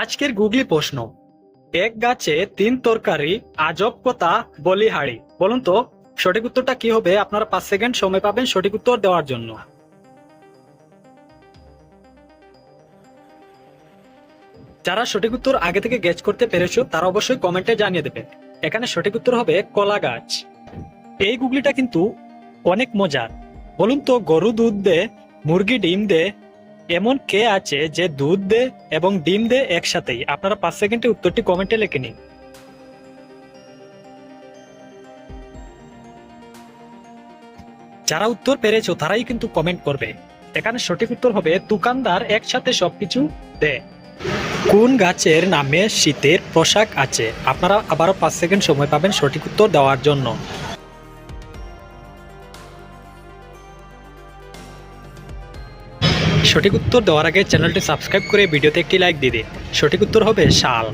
আজকের গুগলি প্রশ্ন, এক গাছে তিন তরকারি, আজব কথা বলিহারি। বলুন তো সঠিক উত্তরটা কি হবে? আপনারা 5 সেকেন্ড সময় পাবেন সঠিক উত্তর দেওয়ার জন্য। যারা সঠিক উত্তর আগে থেকে গেস করতে পেরেছো তারা অবশ্যই কমেন্টে জানিয়ে দেবে। এখানে সঠিক উত্তর হবে কলা গাছ। এই গুগলিটা কিন্তু অনেক মজার। বলুন তো গরু দুধ দেয়, মুরগি ডিম দেয়, এমন কে আছে যে দুধ দেয় এবং ডিম দেয় একসাথেই? আপনারা 5 সেকেন্ডে উত্তরটি কমেন্টে লিখে নিন। যারা উত্তর পেরেছো তারাই কিন্তু কমেন্ট করবে। এখানে সঠিক উত্তর হবে দোকানদার একসাথে সবকিছু দেয়। কোন গাছের নামে শীতের পোশাক আছে? আপনারা আবারও 5 সেকেন্ড সময় পাবেন সঠিক উত্তর দেওয়ার জন্য। সঠিক উত্তর দেওয়ার আগে চ্যানেলটি সাবস্ক্রাইব করে ভিডিওতে একটি লাইক দিয়ে দিন। সঠিক উত্তর হবে শাল।